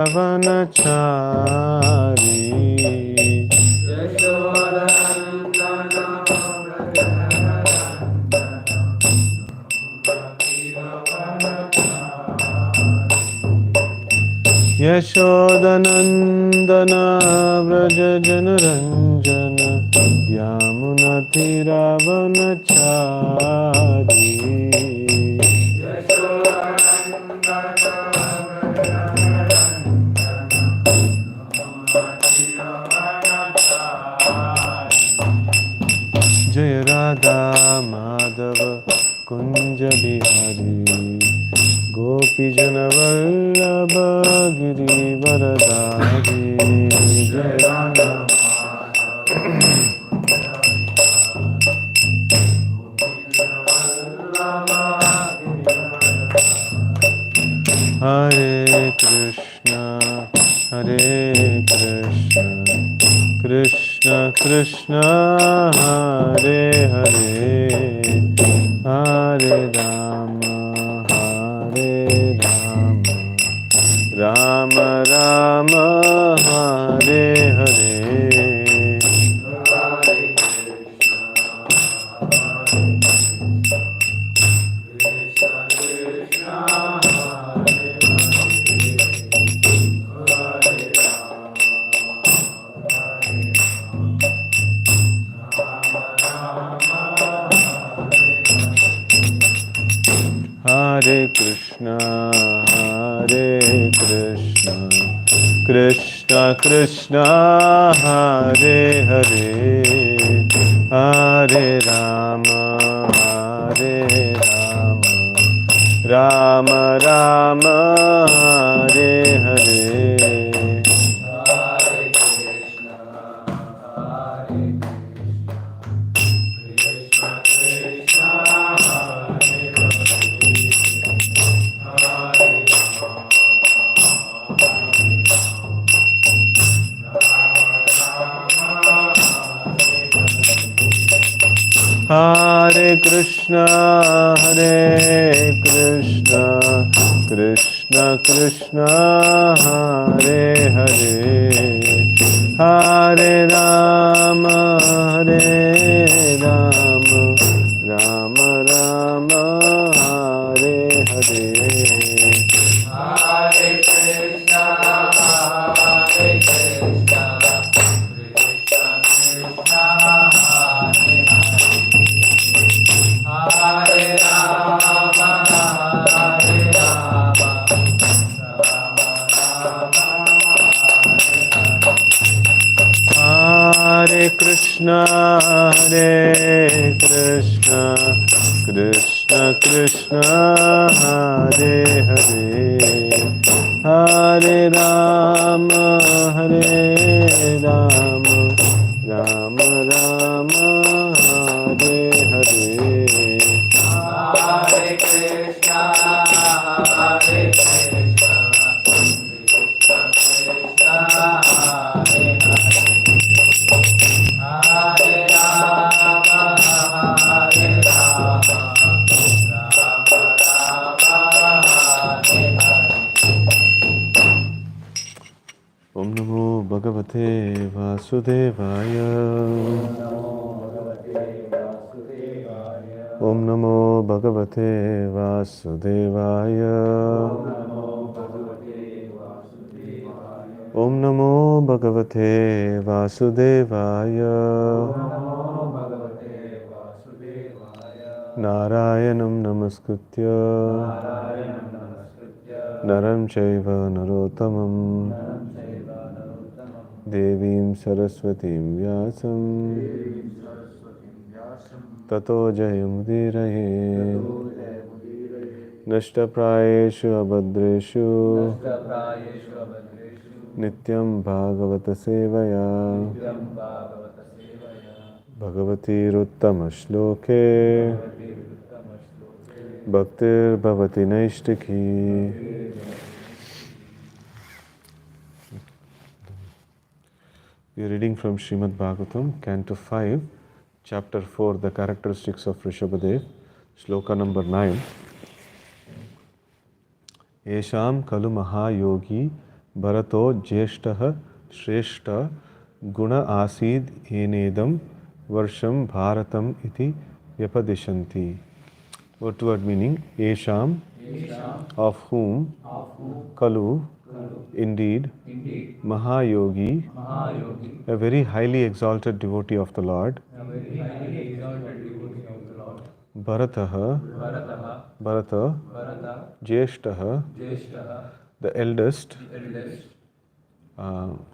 वनचारी यशोदनंदन Vraj Janaranjan यामुनतिरावनचारी Jai Radha Madhav Kunj Bihari गोपीजन Vallabh Girivardhari Jai Radha Hare Krishna Krishna Krishna Hare Hare Hare Ram Ram Ram Hare Hare Hare Krishna, Krishna Krishna, Hare Hare, Hare Rama, Rama Rama, Hare Hare. Hare Krishna, Krishna Krishna, Hare Hare, Hare Rama, Rama Rama, Hare Hare. Hare Krishna, Krishna Krishna, Hare Hare Rama, Hare Krishna, Krishna Krishna, Hare Hare, Hare Rama, Rama Rama, Hare Hare. Hare Krishna, Krishna Krishna, Hare Hare, Hare Rama, Rama Rama, Hare Hare. Om Namo Bhagavate Vasudevaya. Om Namo Bhagavate Vasudevaya. Om Namo Bhagavate Vasudevaya. Narayanam Namaskritya Naram Chaiva Narottamam Devim Saraswatim Vyasam Tato Jayamudiraye Nashtaprayeshu Abhadreshu Nityam Bhagavata Sevaya Bhagavati Ruttama Shloke Bhaktir Bhavati Naishtaki. We are reading from Srimad Bhagavatam, Canto 5, Chapter 4, The Characteristics of Rishabhadev, Shloka number 9. Esham Kalu Mahayogi Bharato Jeshtaha Shreshta Guna Asid Enedam Varsham Bharatam iti Vyapadishanti. Word to word meaning, Esham, of whom, Kalu, indeed, Mahayogi, a very highly exalted devotee of the Lord, Bharataha, Bharata, Jeshtaha, the eldest,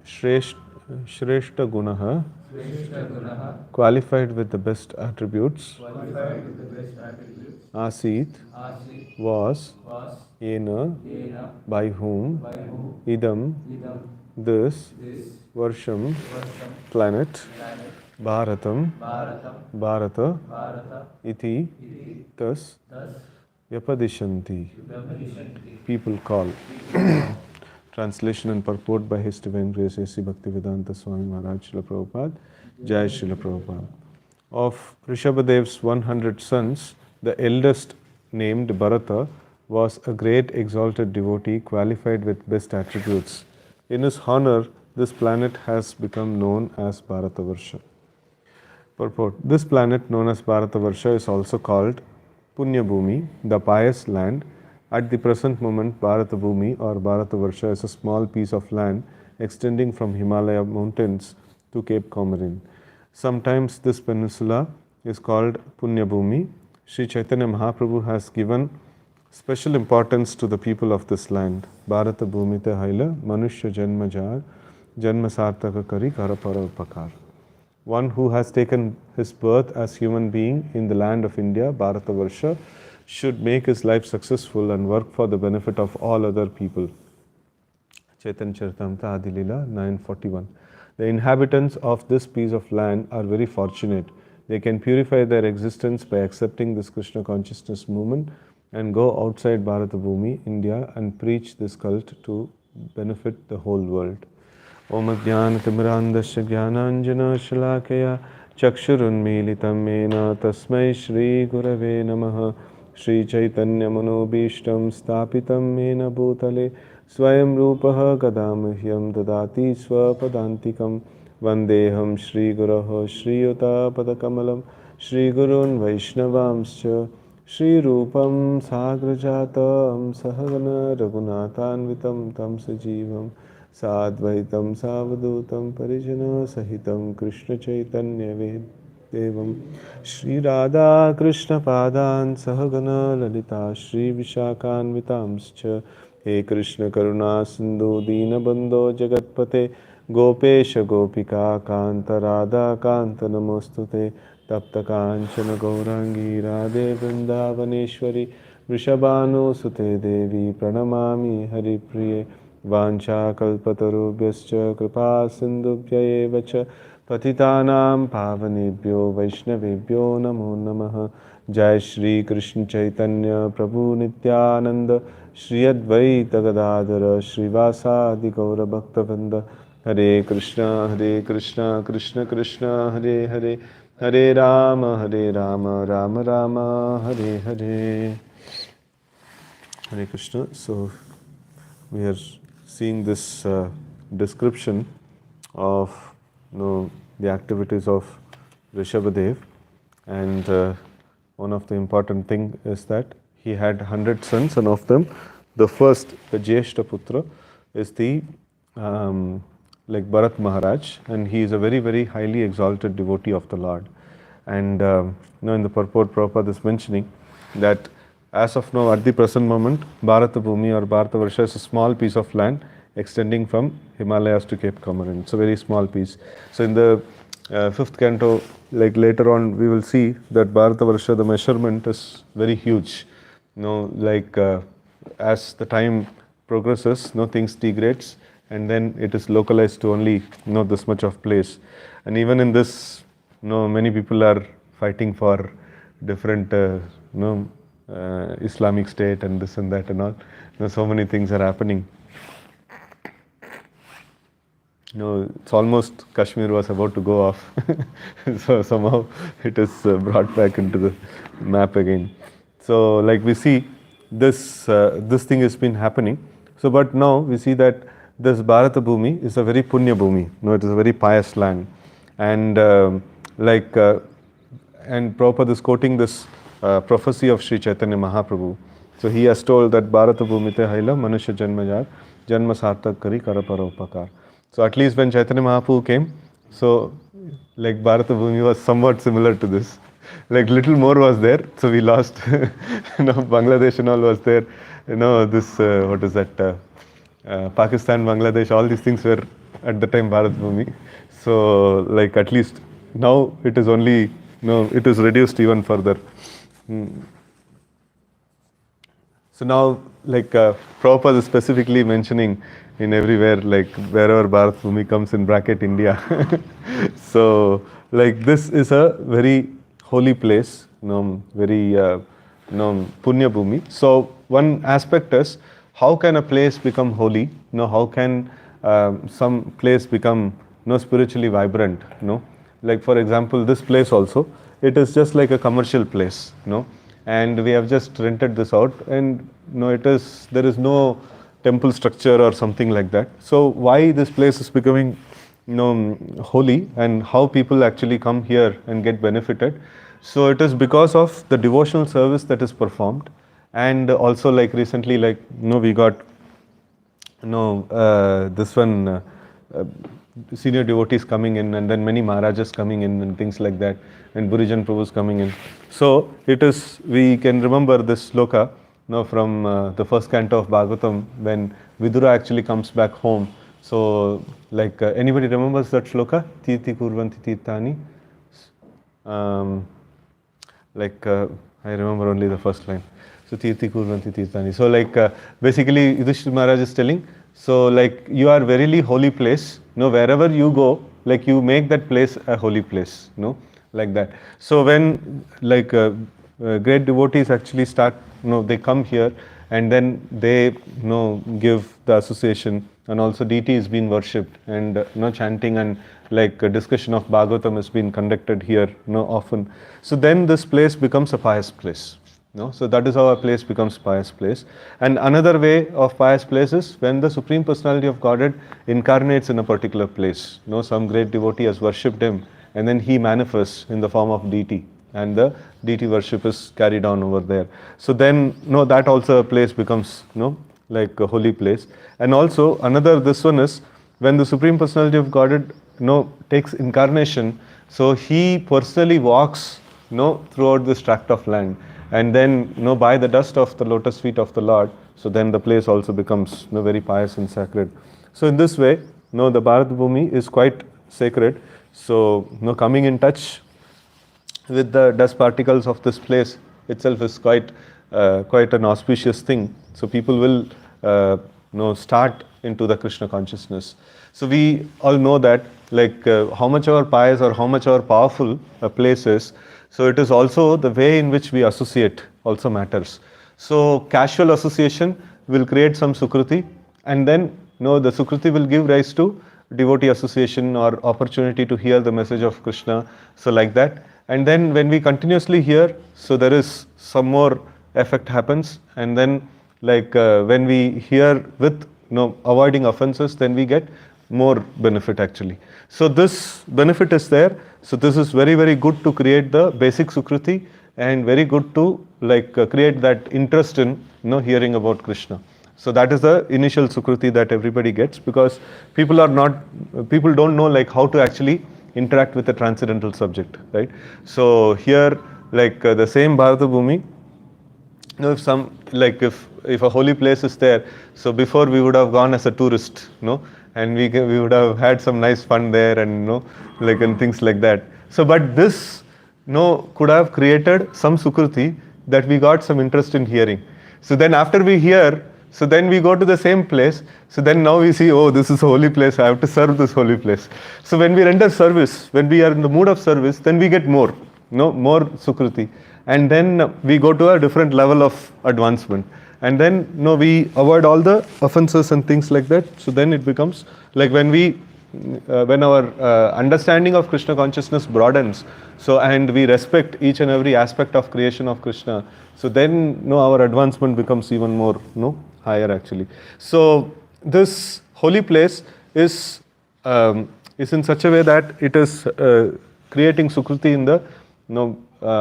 Shreshta Gunaha, qualified with the best attributes, Asit, was, Ena, by whom, Idam, this, Varsham, planet, Bharatam, Bharata, iti, thus, Vyapadishanti, people call. Translation and purport by His Divine Grace A.C. Bhaktivedanta Swami Maharaj Srila Prabhupada, Jai Srila Prabhupada. Of Rishabhadev's 100 sons, the eldest, named Bharata, was a great exalted devotee qualified with best attributes. In his honor, this planet has become known as Bharatavarsha. Purport. This planet known as Bharatavarsha is also called Punya Bhumi, the pious land. At the present moment, Bharata Bhumi or Bharatavarsha is a small piece of land extending from Himalaya mountains to Cape Comorin. Sometimes this peninsula is called Punya Bhumi. Sri Chaitanya Mahaprabhu has given special importance to the people of this land. Bharata Bhumi te haila manushya janma jar janma sartaka kari karapara upakar. One who has taken his birth as human being in the land of India, Bharatavarsha, should make his life successful and work for the benefit of all other people. Chaitanya Charitamrita Adilila 941. The inhabitants of this piece of land are very fortunate. They can purify their existence by accepting this Krishna consciousness movement and go outside Bharata Bhumi, India, and preach this cult to benefit the whole world. Om Jnana Timirandasya Jnananjana Shalakaya Chakshurunmilitam Mena Tasmai Shri Gurave Namaha. Shri Chaitanya Manobishtam Stapitam Mena Bhutale Swayam Rupaha Kadamahyam Dadati Swapadantikam Vandeham Shri Guraho Shri Yuta Padakamalam Shri Gurun Vaishnavamscha Shri Rupam Sagrajatam Sahagana Raghunathanvitam Tam Sajivam Sadvaitam Savadutam Parijana Sahitam Krishna Chaitanya Devam Shri Radha Krishna Padan Sahagana Lalita Shri Vishakhan Vitamscha He Krishna Karuna Sindhu Dina Bandho Jagatpate Gopesha Gopika Kanta Radha Kanta Namostute Tapta Kanchana Gaurangi Radhe Vrindavaneshwari Vrishabhanu Sute Devi Pranamami Hari Priye Vancha Kalpatarubhyascha Kripa Sindhubhya eva cha Patitanam Pavanebhyo Vaishnavebhyo Namo Namaha. Jai Shri Krishna Chaitanya Prabhu Nityananda Shri Advaita Gadadhara Srivasadi Gaura Bhaktavrinda. Hare Krishna Krishna Krishna Hare Hare Hare Rama Rama Rama Hare Hare. Hare Krishna. So we are seeing this description of the activities of Rishabhadev, and one of the important thing is that he had 100 sons, and of them the first, the Jeshta Putra, is the like Bharat Maharaj, and he is a very, very highly exalted devotee of the Lord. And in the purport, Prabhupada is mentioning that as of now, at the present moment, Bharata Bhumi or Bharatavarsha is a small piece of land extending from Himalayas to Cape Comorin. It's a very small piece. So in the fifth canto, like later on, we will see that Bharatavarsha, the measurement is very huge. As the time progresses, things degrades, and then it is localized to only this much of place. And even in this, many people are fighting for different Islamic State and this and that and all. So many things are happening. It's almost Kashmir was about to go off. So somehow it is brought back into the map again. So like we see this thing has been happening. So but now we see that this Bharata Bhumi is a very Punya Bhumi. It is a very pious land. And and Prabhupada is quoting this prophecy of Sri Chaitanya Mahaprabhu. So he has told that Bharata Bhumite Haila Manusha Janmajar Janma Sartak Kari Karaparopakar. So at least when Chaitanya Mahaprabhu came, so like Bharata Bhumi was somewhat similar to this. Like little more was there, so we lost. Bangladesh and all was there. This what is that? Pakistan, Bangladesh, all these things were at the time Bharat Bhumi. So like at least now it is only it is reduced even further. So now like Prabhupada is specifically mentioning in everywhere, like wherever Bharat Bhumi comes in bracket India. So like this is a very holy place, very Punya Bhumi. So one aspect is, how can a place become holy? How can some place become spiritually vibrant? Like for example, this place also, it is just like a commercial place, and we have just rented this out, and there is no temple structure or something like that. So why this place is becoming holy, and how people actually come here and get benefited? So it is because of the devotional service that is performed, and also like recently, like we got this one senior devotees coming in, and then many Maharajas coming in and things like that, and Burijan Prabhus coming in. So it is, we can remember this sloka from the first canto of Bhagavatam, when Vidura actually comes back home. So like anybody remembers that shloka? Tirthi kurvanti tirthani. I remember only the first line. So Tirthi kurvanti tirthani. So like basically Yudhishthira Maharaj is telling, so like you are verily holy place, wherever you go, like you make that place a holy place, like that. So when like great devotees actually start, they come here, and then they give the association, and also deity is being worshipped, and chanting and like a discussion of Bhagavatam has been conducted here often. So then this place becomes a pious place. So that is how a place becomes pious place. And another way of pious place is when the Supreme Personality of Godhead incarnates in a particular place. Some great devotee has worshipped him, and then he manifests in the form of deity, and the deity worship is carried on over there. So then that also a place becomes like a holy place. And also another, this one is when the Supreme Personality of Godhead takes incarnation, so he personally walks throughout this tract of land, and then by the dust of the lotus feet of the Lord, so then the place also becomes very pious and sacred. So in this way, the Bharat Bhumi is quite sacred. So coming in touch with the dust particles of this place itself is quite an auspicious thing. So people will start into the Krishna consciousness. So we all know that like how much our pious or how much our powerful a place is. So it is also the way in which we associate also matters. So casual association will create some sukruti, and then the sukruti will give rise to devotee association or opportunity to hear the message of Krishna. So like that. And then when we continuously hear, so there is some more effect happens, and then like when we hear with avoiding offenses, then we get more benefit actually. So this benefit is there. So this is very, very good to create the basic sukruti, and very good to like create that interest in hearing about Krishna. So that is the initial sukruti that everybody gets, because people don't know like how to actually interact with a transcendental subject, right? So here like the same Bharata Bhumi, if some like if a holy place is there, so before we would have gone as a tourist, and we would have had some nice fun there, and like and things like that. So but this could have created some sukruti that we got some interest in hearing. So then after we hear, so then we go to the same place. So then now we see, oh, this is a holy place, I have to serve this holy place. So when we render service, when we are in the mood of service, then we get more sukruti, and then we go to a different level of advancement. And then we avoid all the offenses and things like that. So then it becomes like when our understanding of Krishna consciousness broadens, so and we respect each and every aspect of creation of Krishna, so then our advancement becomes even more higher actually. So this holy place is in such a way that it is creating Sukruti in the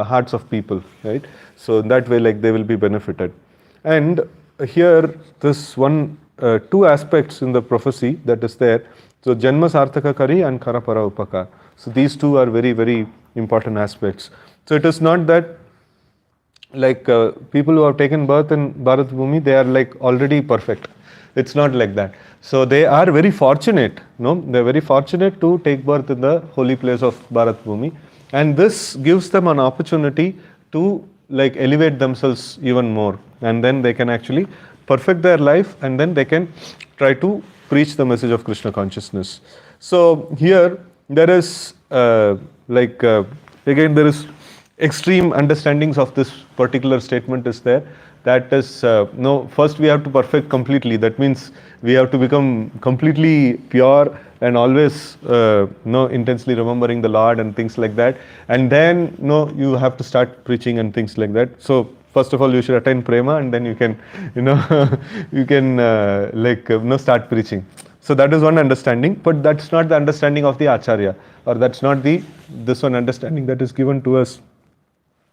hearts of people, right? So in that way, like they will be benefited. And here, this one, two aspects in the prophecy that is there. So Janma Sarthaka Kari and Karapara Upaka. So these two are very, very important aspects. So it is not that like people who have taken birth in Bharat Bhumi, they are like already perfect. It's not like that. So they are very fortunate, they're very fortunate to take birth in the holy place of Bharat Bhumi. And this gives them an opportunity to like elevate themselves even more. And then they can actually perfect their life, and then they can try to preach the message of Krishna consciousness. So here there is again there is extreme understandings of this particular statement is there. That is, first we have to perfect completely. That means we have to become completely pure and always, intensely remembering the Lord and things like that. And then, you have to start preaching and things like that. So, first of all, you should attain prema, and then you can, you can, start preaching. So that is one understanding, but that's not the understanding of the Acharya, or that's not this one understanding that is given to us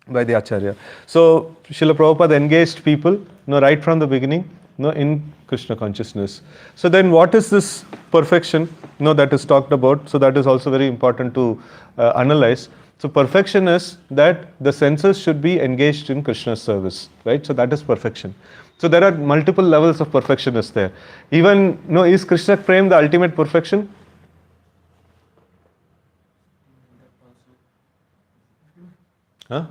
by the Acharya. So Srila Prabhupada engaged people, right from the beginning, in Krishna consciousness. So then what is this perfection, that is talked about? So that is also very important to analyze. So perfection is that the senses should be engaged in Krishna's service, right? So that is perfection. So there are multiple levels of perfection is there. Even, is Krishna Prem the ultimate perfection? Huh?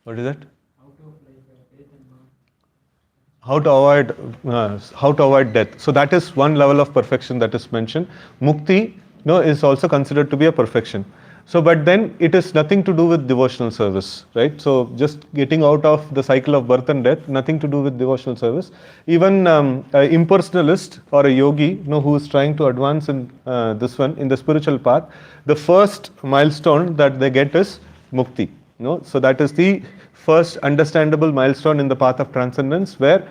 What is that? How to avoid death. So that is one level of perfection that is mentioned. Mukti, is also considered to be a perfection. So, but then it is nothing to do with devotional service, right? So just getting out of the cycle of birth and death, nothing to do with devotional service. Even an impersonalist or a yogi, who is trying to advance in this one, in the spiritual path, the first milestone that they get is mukti. So that is the first understandable milestone in the path of transcendence, where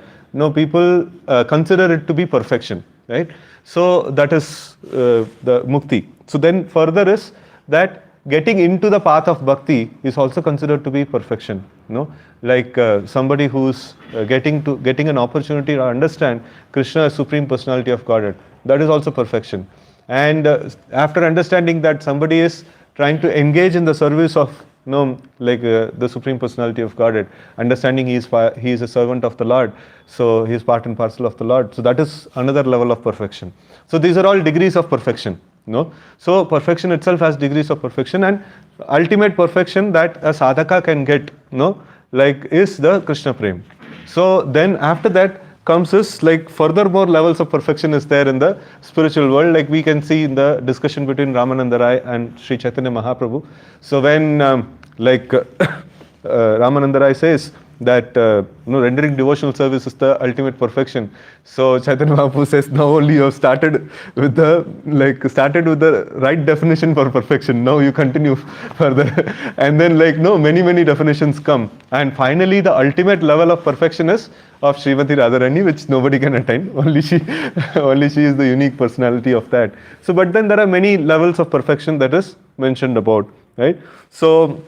people consider it to be perfection, right? So that is the mukti. So then further is that getting into the path of bhakti is also considered to be perfection. Like somebody who's getting an opportunity to understand Krishna as Supreme Personality of Godhead, that is also perfection. And after understanding that somebody is trying to engage in the service of the Supreme Personality of Godhead, understanding he is a servant of the Lord, so he is part and parcel of the Lord. So that is another level of perfection. So these are all degrees of perfection. So perfection itself has degrees of perfection, and ultimate perfection that a sadhaka can get, is the Krishna Prem. So then after that comes is furthermore levels of perfection is there in the spiritual world, like we can see in the discussion between Ramananda Rai and Sri Chaitanya Mahaprabhu. So when Ramananda Rai says that rendering devotional service is the ultimate perfection, so Chaitanya Mahaprabhu says, now only you have started with the right definition for perfection. Now you continue further, and then many definitions come, and finally the ultimate level of perfection is of Srimati Radharani, which nobody can attain. Only she is the unique personality of that. So, but then there are many levels of perfection that is mentioned about, right? So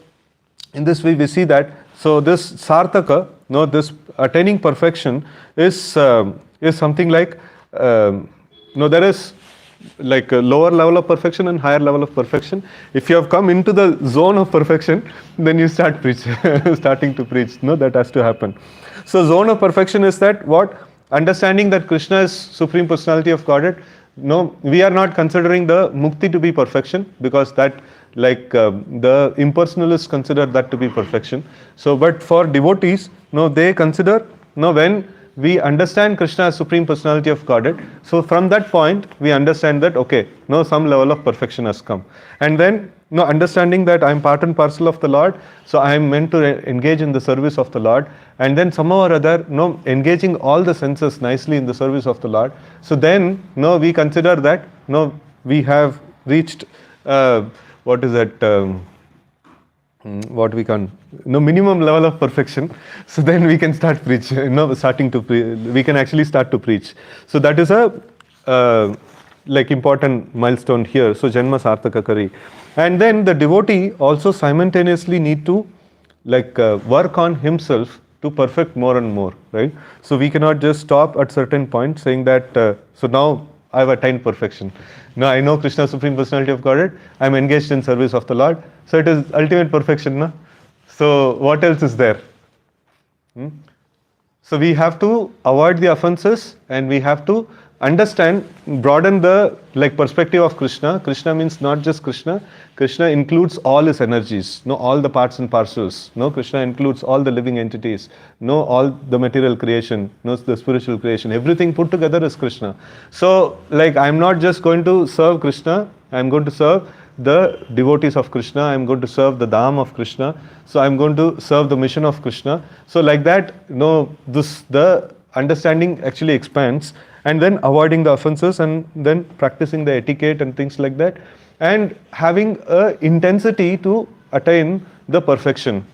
in this way we see that, so this sarthaka, this attaining perfection is something like, there is like a lower level of perfection and higher level of perfection. If you have come into the zone of perfection, then you start starting to preach. That has to happen. So zone of perfection is that what? Understanding that Krishna is Supreme Personality of Godhead. We are not considering the mukti to be perfection, because that the impersonalists consider that to be perfection. So but for devotees, they consider, when we understand Krishna as Supreme Personality of Godhead, so from that point we understand that okay, some level of perfection has come. And then understanding that I am part and parcel of the Lord, so I am meant to engage in the service of the Lord, and then somehow or other engaging all the senses nicely in the service of the Lord. So then we consider that we have reached what is that what we can, minimum level of perfection. So then we can start preach, we can actually start to preach. So that is a like important milestone here. So Janma Sarthaka Kari. And then the devotee also simultaneously need to like work on himself to perfect more and more, right? So we cannot just stop at certain point saying that, so now I have attained perfection. Now I know Krishna, Supreme Personality of Godhead, I am engaged in service of the Lord. So it is ultimate perfection, no? So what else is there? So we have to avoid the offenses and we have to understand, broaden the like perspective of Krishna. Krishna means not just Krishna. Krishna includes all his energies, all the parts and parcels. Krishna includes all the living entities, all the material creation, the spiritual creation. Everything put together is Krishna. So like I'm not just going to serve Krishna, I'm going to serve the devotees of Krishna, I'm going to serve the Dham of Krishna, so I'm going to serve the mission of Krishna. So like that, the understanding actually expands, and then avoiding the offenses and then practicing the etiquette and things like that, and having a intensity to attain the perfection,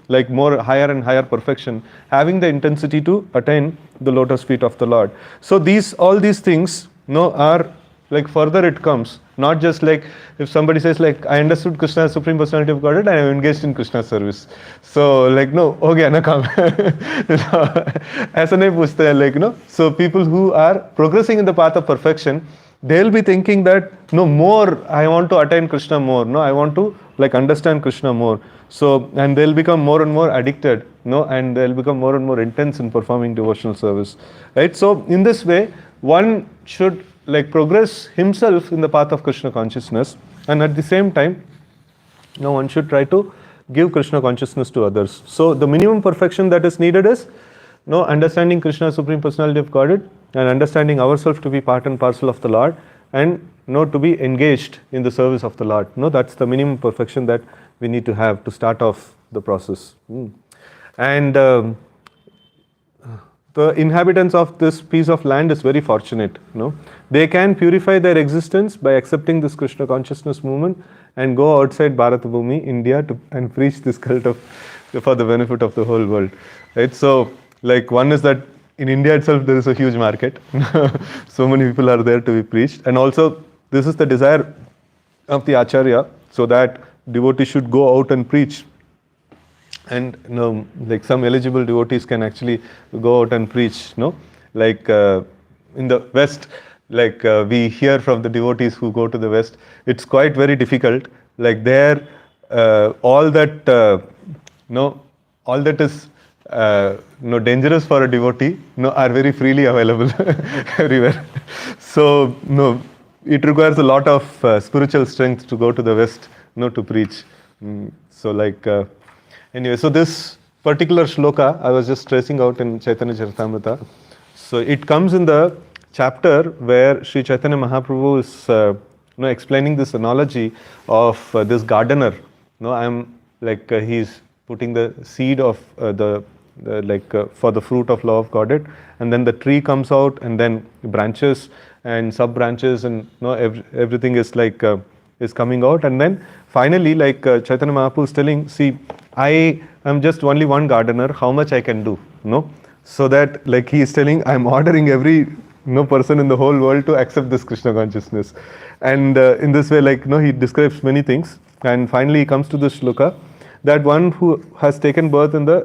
like more higher and higher perfection, having the intensity to attain the lotus feet of the Lord. So all these things, are like further it comes, not just like if somebody says like I understood Krishna as Supreme Personality of Godhead and I am engaged in Krishna service. So like no, okay, na kam. Aisa nahi puchte, like So people who are progressing in the path of perfection, they'll be thinking that more I want to attain Krishna more. I want to like understand Krishna more. So and they'll become more and more addicted, and they'll become more and more intense in performing devotional service. Right? So in this way, one should like progress himself in the path of Krishna consciousness, and at the same time, one should try to give Krishna consciousness to others. So the minimum perfection that is needed is understanding Krishna Supreme Personality of Godhead and understanding ourselves to be part and parcel of the Lord, and to be engaged in the service of the Lord. That's the minimum perfection that we need to have to start off the process. And the inhabitants of this piece of land is very fortunate. They can purify their existence by accepting this Krishna consciousness movement and go outside Bharatbhumi, India, and preach this cult for the benefit of the whole world. Right? So, like one is that in India itself there is a huge market. So many people are there to be preached, and also this is the desire of the Acharya, so that devotees should go out and preach. And like some eligible devotees can actually go out and preach. Like in the West, like we hear from the devotees who go to the West, it's quite very difficult. Like there, all that all that is dangerous for a devotee, are very freely available everywhere. So it requires a lot of spiritual strength to go to the West, to preach. So like. Anyway, so this particular shloka I was just tracing out in Chaitanya Charitamrita. So it comes in the chapter where Sri Chaitanya Mahaprabhu is explaining this analogy of this gardener. I'm like he's putting the seed of for the fruit of love of Godhead, and then the tree comes out, and then branches and sub branches, and everything is like is coming out, and then finally like Chaitanya Mahaprabhu is telling, see, I am just only one gardener, how much I can do, so that like he is telling, I am ordering every person in the whole world to accept this Krishna consciousness. And in this way, like he describes many things, and finally he comes to this shloka, that one who has taken birth in the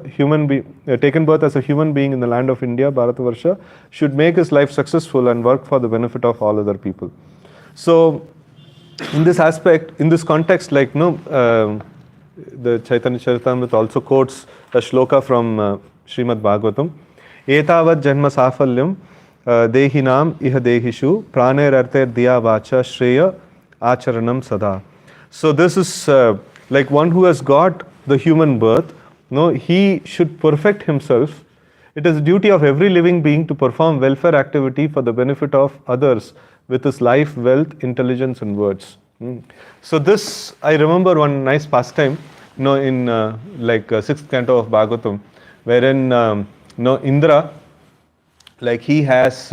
taken birth as a human being in the land of India, Bharatavarsha, should make his life successful and work for the benefit of all other people. So in this aspect, in this context, like the Chaitanya Charitamrita also quotes a shloka from Srimad Bhagavatam. Etavad janma safalyam dehinam iha dehishu praner arter diya vacha shreya acharanam sada. So this is like one who has got the human birth, he should perfect himself. It is the duty of every living being to perform welfare activity for the benefit of others with his life, wealth, intelligence and words. So this, I remember one nice pastime, in like 6th canto of Bhagavatam, wherein Indra, like he has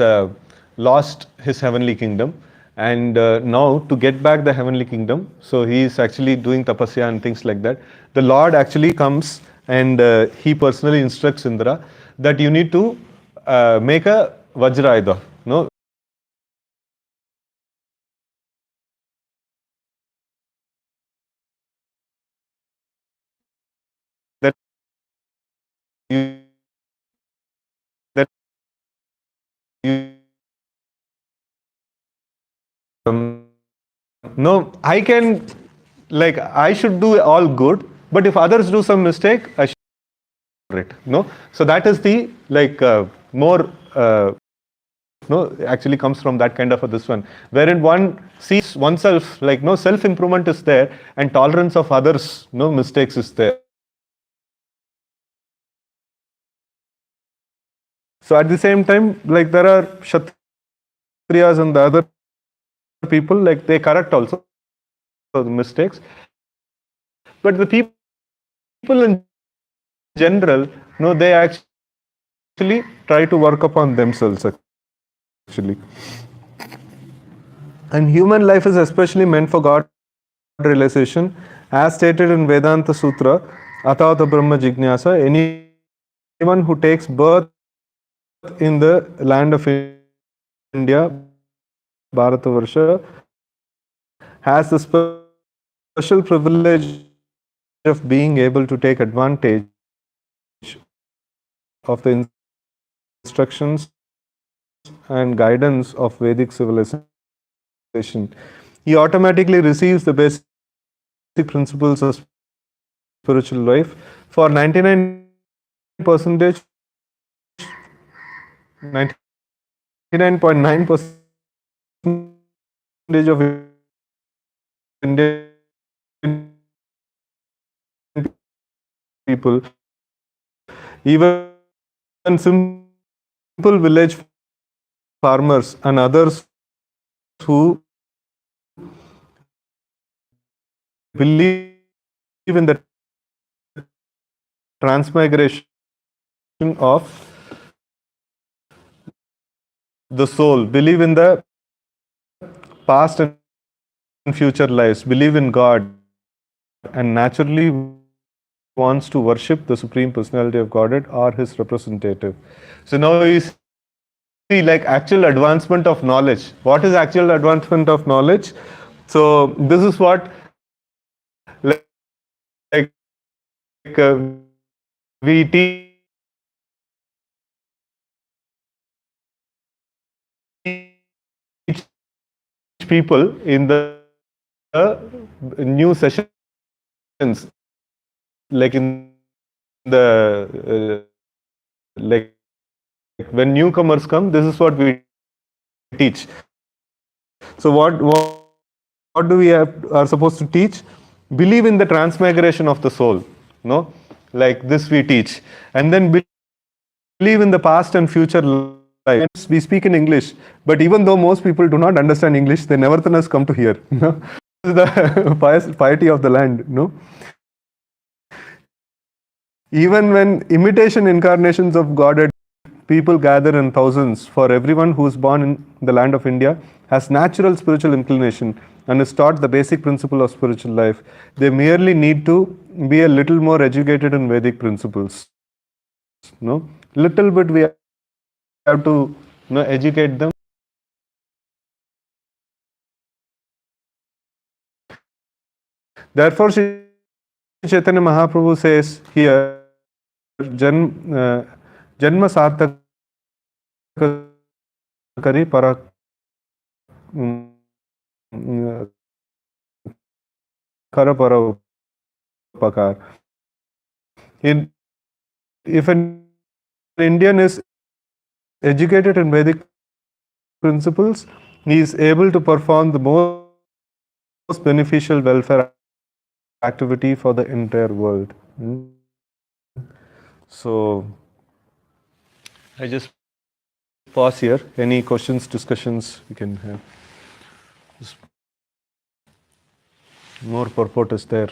lost his heavenly kingdom, And now to get back the heavenly kingdom, so he is actually doing tapasya and things like that. The Lord actually comes and he personally instructs Indra that you need to make a Vajrayuda. No, that you that you no, I can, like, I should do all good, but if others do some mistake, I should it. No, so that is the like more no actually comes from that kind of a this one, wherein one sees oneself like no self improvement is there and tolerance of others no mistakes is there. So at the same time, like there are kshatriyas and the other people, like they correct also the mistakes, but the people in general, no, they actually try to work upon themselves actually. And human life is especially meant for God realization, as stated in Vedanta Sutra, Atavata Brahma Jignasa. Anyone who takes birth in the land of India, Bharatavarsha, has the special privilege of being able to take advantage of the instructions and guidance of Vedic civilization. He automatically receives the basic principles of spiritual life. For 99 percentage, 99.9% of Indian people, even simple village farmers and others who believe in the transmigration of the soul, believe in the past and future lives, believe in God, and naturally wants to worship the Supreme Personality of Godhead or His representative. So now you see, like actual advancement of knowledge. What is actual advancement of knowledge? So this is what like we teach people in the new sessions, like in the like when newcomers come, this is what we teach. So what do we are supposed to teach? Believe in the transmigration of the soul. No, like this we teach, and then believe in the past and future life. We speak in English, but even though most people do not understand English, they nevertheless come to hear. No, this is the piety of the land. No, even when imitation incarnations of Godhead people gather in thousands, for everyone who is born in the land of India has natural spiritual inclination and is taught the basic principle of spiritual life. They merely need to be a little more educated in Vedic principles. No, little bit we have to educate them. Therefore, Sri Chaitanya Mahaprabhu says here, Janma Sarthaka Kari Para Kara Para Upakar. If an Indian is educated in Vedic principles, he is able to perform the most beneficial welfare activity for the entire world. So, I just pause here. Any questions, discussions we can have? More purport is there.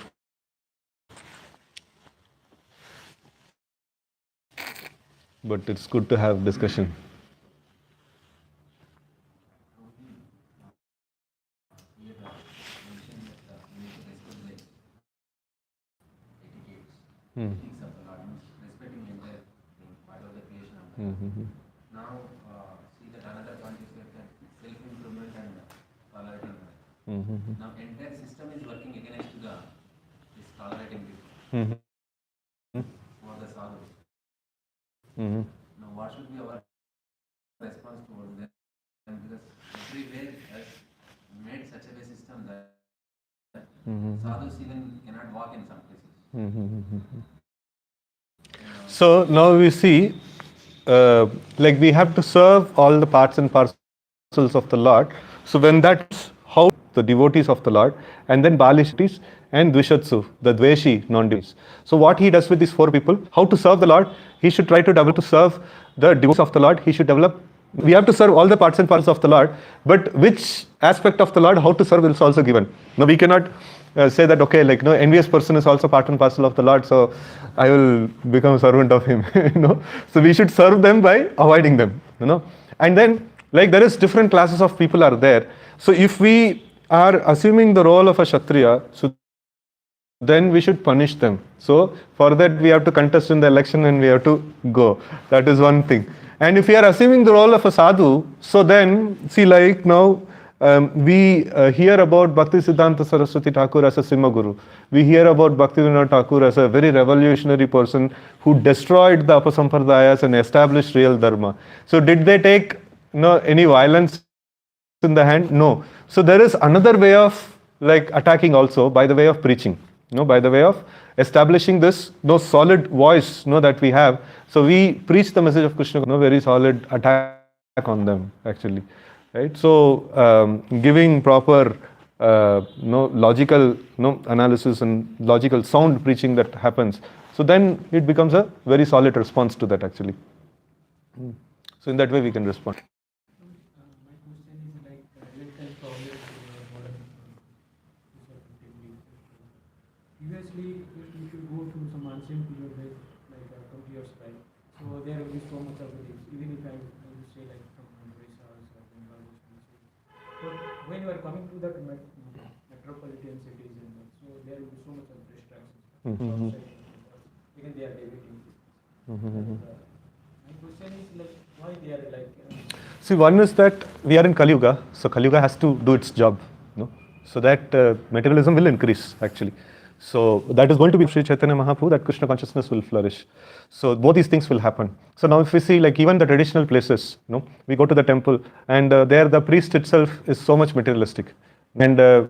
But it's good to have discussion. ethics of the Lord, respecting entire thing, whatever the creation of God. Now, see that another point is that self-improvement and tolerating. Now, entire system is working against this tolerating people for the sadhus. Now, what should be our response towards them? Because everywhere has made such a way system that sadhus even cannot walk in some places. So now we see, like we have to serve all the parts and parcels of the Lord. So when that's how the devotees of the Lord, and then Balishtis and Dvishatsu, the Dveshi non-devotees. So what he does with these four people, how to serve the Lord, he should try to develop to serve the devotees of the Lord. He should develop. We have to serve all the parts and parcels of the Lord, but which aspect of the Lord, how to serve is also given. Now we cannot say that, okay, like, no, envious person is also part and parcel of the Lord, so I will become a servant of him. So we should serve them by avoiding them. And then, like, there is different classes of people are there. So if we are assuming the role of a Kshatriya, so then we should punish them. So for that we have to contest in the election and we have to go. That is one thing. And if we are assuming the role of a sadhu, so then see, like now we hear about Bhakti Siddhanta Saraswati Thakur as a Simha Guru. We hear about Bhaktivinoda Thakur as a very revolutionary person who destroyed the Apasampradayas and established real Dharma. So did they take any violence in the hand? No. So there is another way of like attacking also, by the way of preaching, by the way of establishing this solid voice that we have. So we preach the message of Krishna, very solid attack on them actually, right? So giving proper logical analysis and logical sound preaching that happens. So then it becomes a very solid response to that actually. So in that way we can respond. Previously, if you go to some ancient period, like 20 years back, so there will be so much of it. Even if I would say like from Odisha or Bengal, but when you are coming to that metropolitan cities, so there will be so much of distractions. Even they are debating. My question is like why they are like. See, one is that we are in Kali Yuga, so Kali Yuga has to do its job, so that materialism will increase actually. So that is going to be Sri Chaitanya Mahaprabhu, that Krishna consciousness will flourish. So both these things will happen. So now if we see like even the traditional places, we go to the temple and there the priest itself is so much materialistic. And I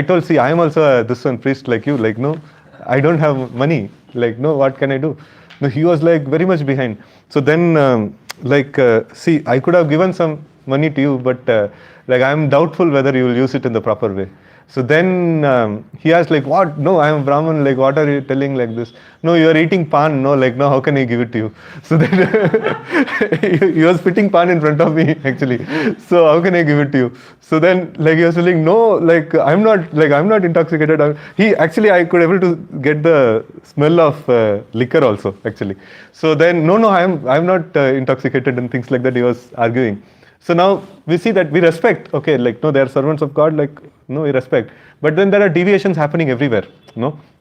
told, see, I am also this one priest like you, like no, I don't have money, like no, what can I do? No, he was like very much behind. So then see, I could have given some money to you, but like I am doubtful whether you will use it in the proper way. So then he asked like, what? No, I am Brahman, like what are you telling like this? No, you are eating pan, no, like no, how can I give it to you? So then he was spitting pan in front of me actually. So how can I give it to you? So then like he was telling, no, like I'm not intoxicated. I could able to get the smell of liquor also actually. So then no, I'm not intoxicated and things like that he was arguing. So now we see that we respect, okay, like no, they are servants of God, like no, we respect. But then there are deviations happening everywhere,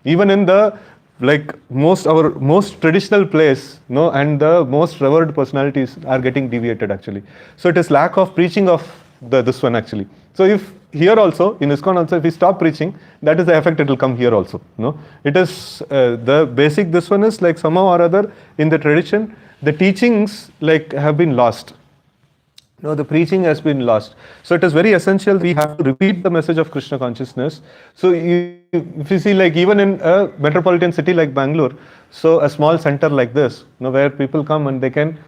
even in the like our most traditional place, and the most revered personalities are getting deviated actually. So it is lack of preaching of this one actually. So if here also in ISKCON also, if we stop preaching, that is the effect it will come here also. It is the basic. This one is like somehow or other in the tradition, the teachings like have been lost. The preaching has been lost. So it is very essential we have to repeat the message of Krishna consciousness. So if you see like even in a metropolitan city like Bangalore, so a small center like this, where people come and they can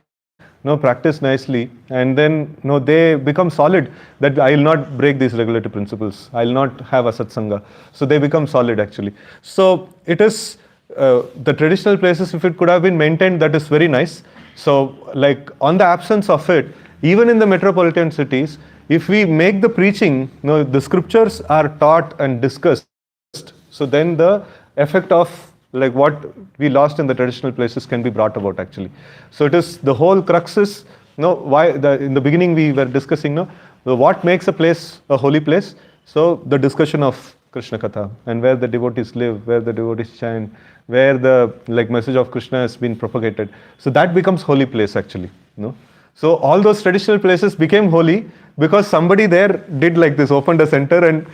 practice nicely, and then they become solid that I will not break these regulatory principles, I will not have a satsanga. So they become solid actually. So it is the traditional places, if it could have been maintained, that is very nice. So like on the absence of it, even in the metropolitan cities, if we make the preaching, the scriptures are taught and discussed, so then the effect of like what we lost in the traditional places can be brought about actually. So it is the whole crux is, why in the beginning we were discussing, what makes a place a holy place? So the discussion of Krishna Katha, and where the devotees live, where the devotees chant, where the message of Krishna has been propagated. So that becomes holy place actually. So all those traditional places became holy because somebody there did like this, opened a center and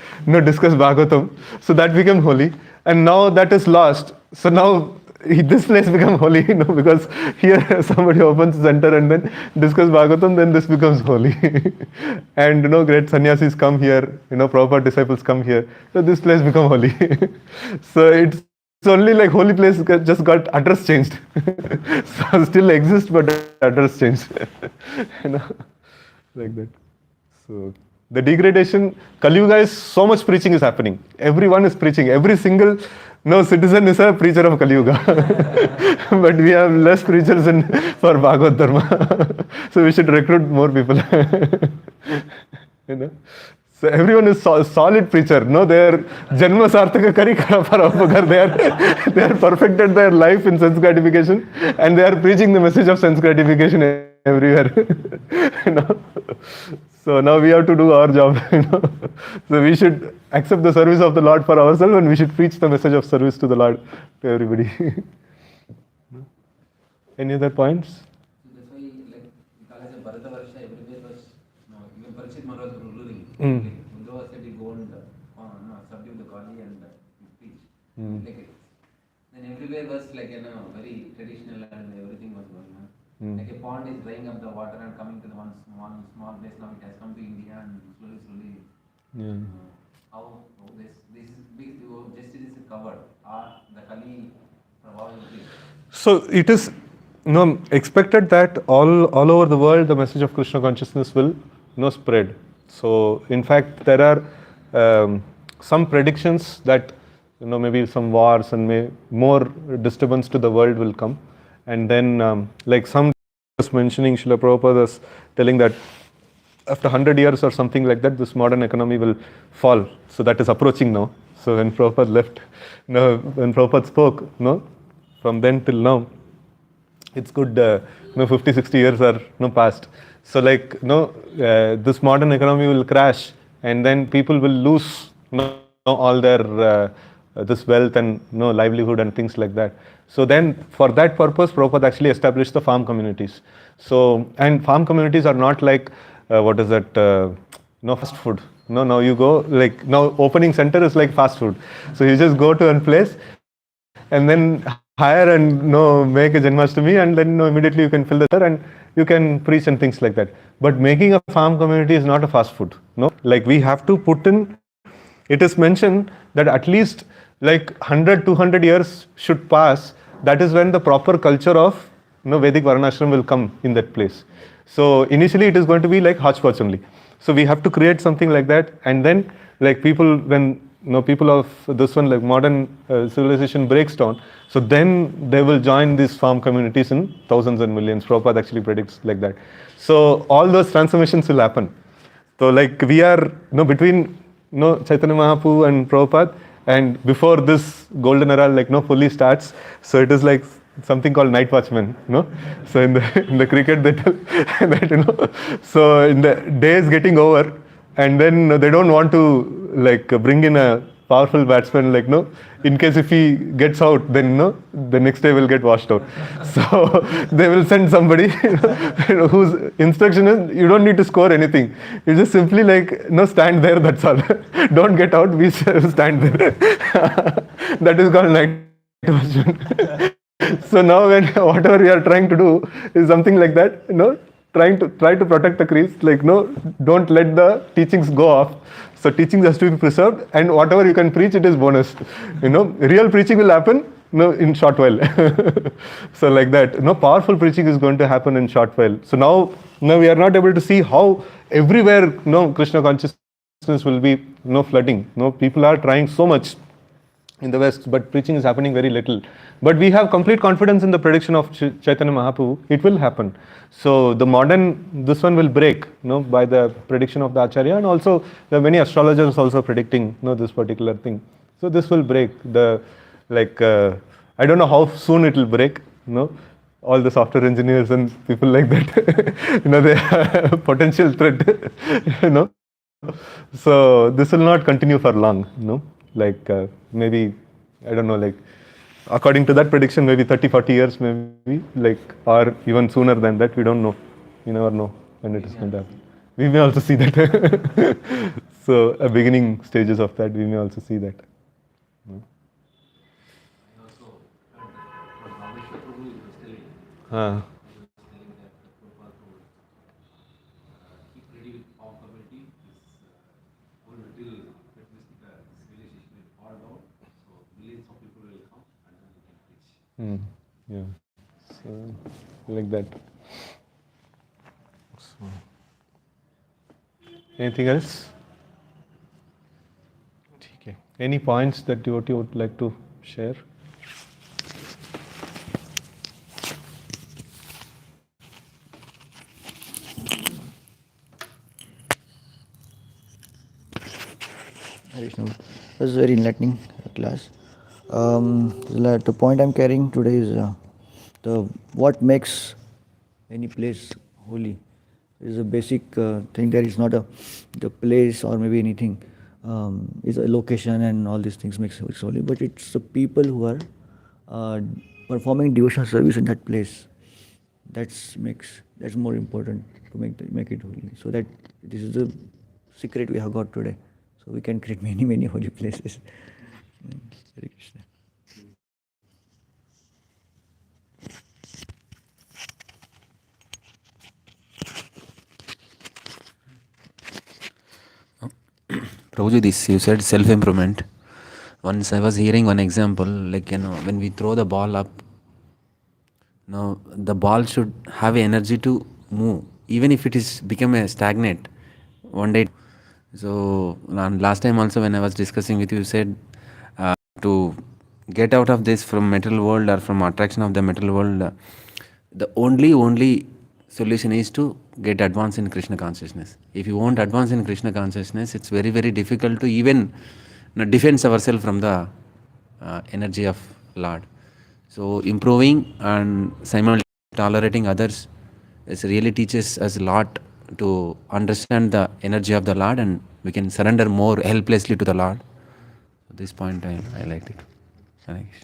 discussed Bhagavatam. So that became holy, and now that is lost. So now this place become holy, because here somebody opens a center and then discuss Bhagavatam, then this becomes holy. And great sannyasis come here, Prabhupada disciples come here, so this place become holy. So it's only like holy place just got address changed. So still exists but address changed. Like that. So the degradation, Kali Yuga is so much preaching is happening. Everyone is preaching. Every single citizen is a preacher of Kali Yuga. But we have less preachers for Bhagavad Dharma. So we should recruit more people. So everyone is solid preacher. Their janma sarthaka kari kar they are perfected their life in sense gratification, and they are preaching the message of sense gratification everywhere. So now we have to do our job. So we should accept the service of the Lord for ourselves, and we should preach the message of service to the Lord to everybody. Any other points? So that's why, like, college of Bharata Varsha, everywhere was, even Parikshit Maharaj was ruling. Uddhava said he go and subdue the Kali and preach. Like, then everywhere was like, very traditional and everything was going on. Like a pond is drying up the water and coming to the one small place. Now it has come to India and slowly. How this big justice is covered. The Kali Prabhav is. So it is expected that all over the world the message of Krishna consciousness will spread. So in fact there are some predictions that maybe some wars and more disturbance to the world will come, and then like some was mentioning, Srila Prabhupada was telling that after 100 years or something like that, this modern economy will fall. So that is approaching now. So when Prabhupada left, when Prabhupada spoke, from then till now, it's good, 50, 60 years are passed. So like, this modern economy will crash, and then people will lose all their this wealth and livelihood and things like that. So then for that purpose, Prabhupada actually established the farm communities. So, and farm communities are not like, fast food. Now you go, like now opening center is like fast food. So you just go to one place and then hire and make a Janmashtami, and then immediately you can fill the and you can preach and things like that. But making a farm community is not a fast food. Like we have to put in, it is mentioned that at least like 100, 200 years should pass. That is when the proper culture of Vedic Varnashram will come in that place. So initially it is going to be like hodgepodge only. So we have to create something like that, and then like people, when people of this one, like modern civilization breaks down, so then they will join these farm communities in thousands and millions. Prabhupada actually predicts like that. So all those transformations will happen. So like we are between Chaitanya Mahaprabhu and Prabhupada, and before this golden era fully starts, so it is like something called night watchman, So in the cricket they tell that so in the day is getting over, and then they don't want to like bring in a powerful batsman, in case if he gets out, then the next day will get washed out. So they will send somebody whose instruction is, you don't need to score anything, you just simply stand there, that's all. Don't get out, we stand there. That is called night watchman. So now when whatever we are trying to do is something like that, try to protect the crease, don't let the teachings go off. So teachings has to be preserved, and whatever you can preach, it is bonus. Real preaching will happen in short while. So like that, powerful preaching is going to happen in short while. So now we are not able to see how everywhere Krishna consciousness will be flooding. People are trying so much in the West, but preaching is happening very little. But we have complete confidence in the prediction of Chaitanya Mahaprabhu. It will happen. So the modern, this one will break, by the prediction of the Acharya, and also there are many astrologers also predicting, this particular thing. So this will break. I don't know how soon it will break. All the software engineers and people like that, they have a potential threat. So this will not continue for long. like maybe, I don't know, like according to that prediction, maybe 30, 40 years, maybe, like, or even sooner than that. We don't know. You never know when it is going to happen. We may also see that. So, beginning stages of that, we may also see that. I also heard that what Rameshwar Prabhu was telling. Ah. He was telling that Prabhupada would keep ready with power community. This whole material Mystica, this realization will fall down. So millions of people will come and then we can preach. Yeah. So, like that. So, anything else? Okay. Any points that devotee would like to share? It was very enlightening class. The point I'm carrying today is the what makes any place holy is a basic thing. There is not the place or maybe anything. Is a location and all these things makes it holy, but it's the people who are uh, performing devotional service in that place. That's more important to make it holy. So that this is the secret we have got today. So we can create many holy places. Hare Krishna. Prabhuji, this you said self-improvement. Once I was hearing one example, like when we throw the ball up, the ball should have energy to move, even if it is become a stagnant. One day, so last time also when I was discussing with you, you said to get out of this from material world or from attraction of the material world, the only solution is to get advanced in Krishna consciousness. If you won't advance in Krishna consciousness, it's very difficult to even defend ourselves from the energy of Lord. So improving and simultaneously tolerating others is really teaches us a lot to understand the energy of the Lord, and we can surrender more helplessly to the Lord. At this point I liked it. Thanks.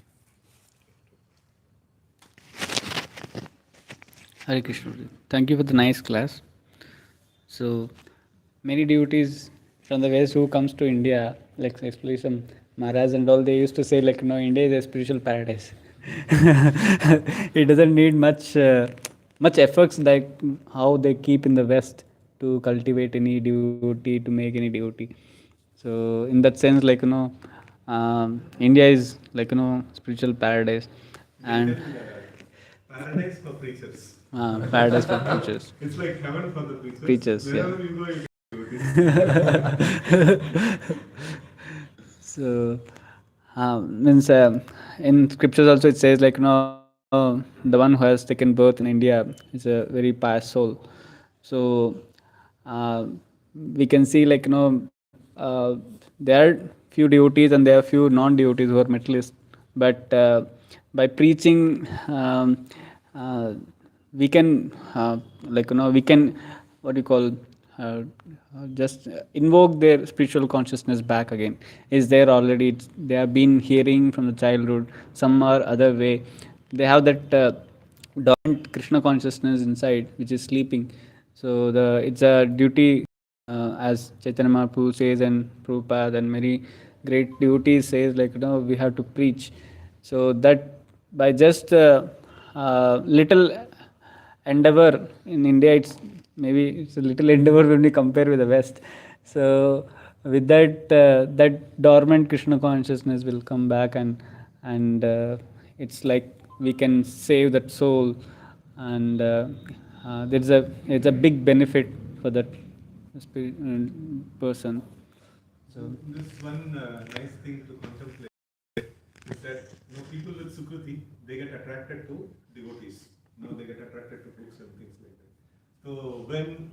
Hare Krishna. Thank you for the nice class. So, many devotees from the West who comes to India, like especially some Maharaj and all, they used to say like, no, India is a spiritual paradise. It doesn't need much efforts like how they keep in the West to cultivate any devotee, to make any devotee. So, in that sense, like India is like spiritual paradise, and Paradise for preachers. paradise for preachers. It's like heaven for the Preachers, yeah. Wherever you go, you So, means in scriptures also it says like the one who has taken birth in India is a very pious soul. So uh, we can see like there are few devotees and there are few non-devotees who are materialists, but by preaching uh, we can we can what do you call just invoke their spiritual consciousness back again. Is there already? They have been hearing from the childhood some or other way. They have that dormant Krishna consciousness inside which is sleeping. So it's a duty, as Chaitanya Mahaprabhu says and Prabhupada and many great devotees says like we have to preach. So that by just little endeavor in India, it's a little endeavor when we compare with the West. So with that, that dormant Krishna consciousness will come back, and it's like we can save that soul, and it's a big benefit for that person. So This one nice thing to contemplate is that people with Sukruti, they get attracted to devotees. They get attracted to books and things like that. So when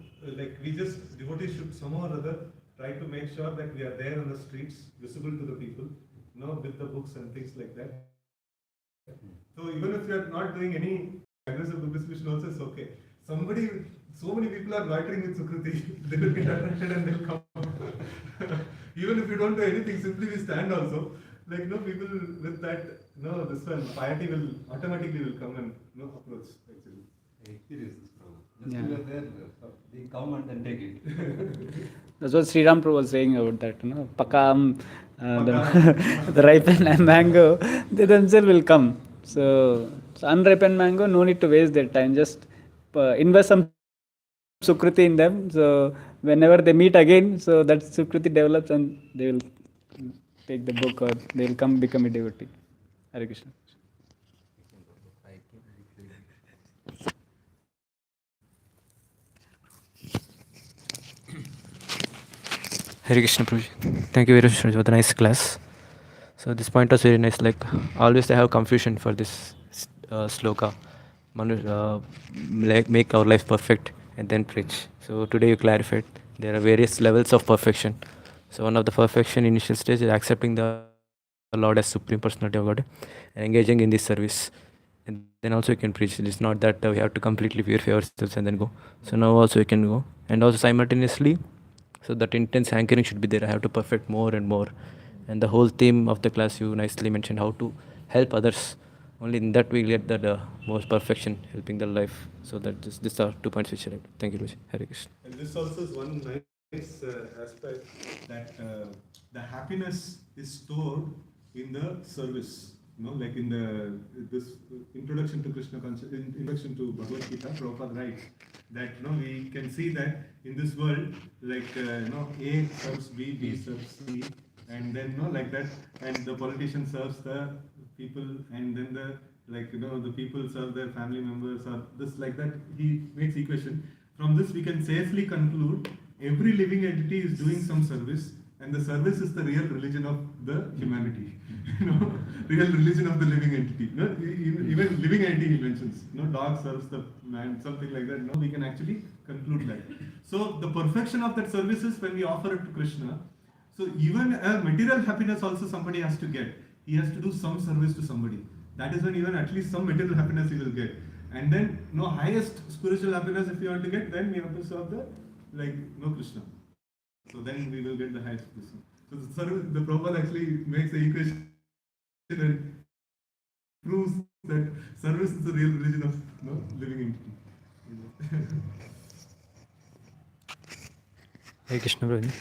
we just devotees should somehow or other try to make sure that we are there on the streets, visible to the people, with the books and things like that. So even if you are not doing any aggressive book distribution also, it's okay. So many people are loitering with Sukruti, they will get attracted and they'll come. Even if you don't do anything, simply we stand also. Like people with that, this one piety will automatically will come and approach actually. I experience this problem. Just Yeah. you are there, they come and then take it. That's what Sri Ram Prabhu was saying about that, Pakam, Pakam. the ripened mango, they themselves will come. So unripened mango, no need to waste their time. Just invest some Sukruti in them. So whenever they meet again, so that Sukruti develops and they will take the book or they will come become a devotee. Hare Krishna. Hare Krishna Prabhuji. Thank you very much for the nice class. So this point was very nice. Like always, I have confusion for this sloka. Like make our life perfect and then preach. So today you clarified there are various levels of perfection. So one of the perfection initial stage is accepting the Lord as Supreme Personality of God and engaging in this service. And then also you can preach. It's not that we have to completely purify ourselves and then go. So now also you can go. And also simultaneously, so that intense hankering should be there. I have to perfect more and more. And the whole theme of the class you nicely mentioned how to help others. Only in that we get that most perfection, helping their life. So that these are 2 points which I like. Thank you, Lucy. Hare Krishna. And this also is one nice aspect that the happiness is stored in the service. Like in this introduction to Krishna consciousness, introduction to Bhagavad Gita, Prabhupada writes that we can see that in this world, like A serves B, B serves C, and then like that, and the politician serves the people, and then the people serve their family members, or this like that. He makes equation. From this, we can safely conclude every living entity is doing some service, and the service is the real religion of the humanity. Real religion of the living entity. Even living entity he mentions. Dog serves the man, something like that. We can actually conclude that. So the perfection of that service is when we offer it to Krishna. So even a material happiness also somebody has to get. He has to do some service to somebody. That is when even at least some material happiness he will get. And then highest spiritual happiness if you want to get, then we have to serve the Krishna. So then we will get the highest Krishna. So the service, the Prabhupada actually makes the equation and proves that service is the real religion of living entity. Hare Krishna Prabhuji.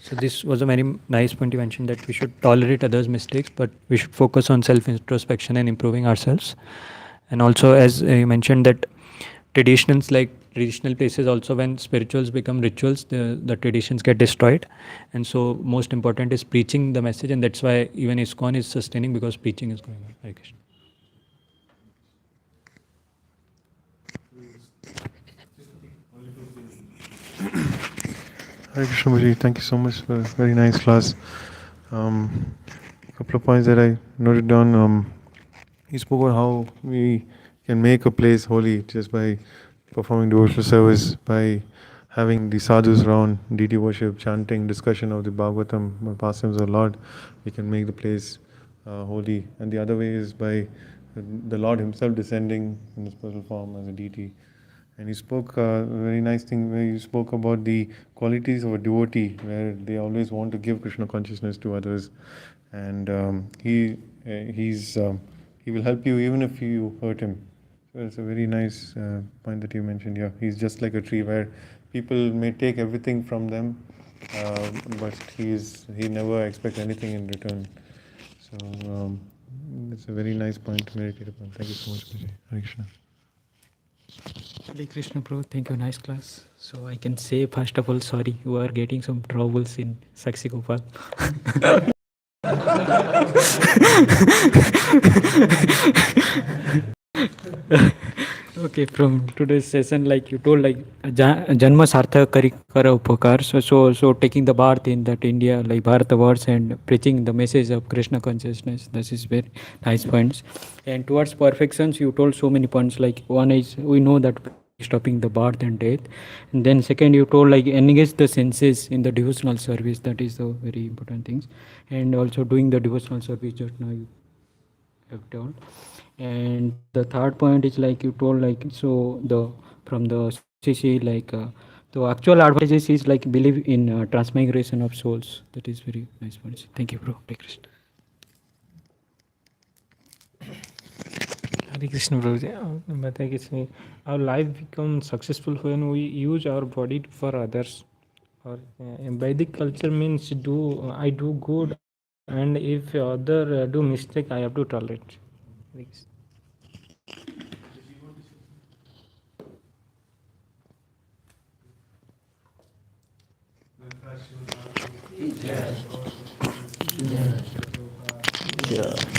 So this was a very nice point you mentioned, that we should tolerate others' mistakes, but we should focus on self-introspection and improving ourselves. And also, as you mentioned, that traditional places also, when spirituals become rituals, the traditions get destroyed. And so most important is preaching the message, and that's why even ISKCON is sustaining, because preaching is going on. Hare Krishna. Hare Krishna Prabhuji, thank you so much for a very nice class. A couple of points that I noted down. He spoke about how we can make a place holy just by performing devotional service, by having the sadhus around, deity worship, chanting, discussion of the Bhagavatam, pastimes of the Lord. We can make the place holy. And the other way is by the Lord Himself descending in His personal form as a deity. And he spoke a very nice thing where you spoke about the qualities of a devotee, where they always want to give Krishna consciousness to others, and he will help you even if you hurt him. So it's a very nice point that you mentioned here. He's just like a tree where people may take everything from them, but he never expects anything in return. So it's a very nice point to meditate upon. Thank you so much, Vijay. Hare Krishna. Hare Krishna Prabhu, thank you, nice class. So I can say first of all, sorry, you are getting some troubles in Saksi Gopal. Okay, from today's session, like you told, like Janma Sartha Kara Upakar. So taking the birth in that India, like Bharata words, and preaching the message of Krishna consciousness. This is very nice points. And towards perfections, you told so many points. Like one is, we know that stopping the birth and death, and then second, you told like engage the senses in the devotional service. That is the very important things. And also doing the devotional service just now you have told. And the third point is, like you told, like so the from the CC, like the So actual advantages is like believe in transmigration of souls. That is very nice point. Thank you, bro. Hare Krishna. Hare Krishna Prabhuji. Bata Krishna. Our life becomes successful when we use our body for others. Or Vedic culture means I do good, and if other do mistake, I have to tolerate. Hare Krishna. Yeah.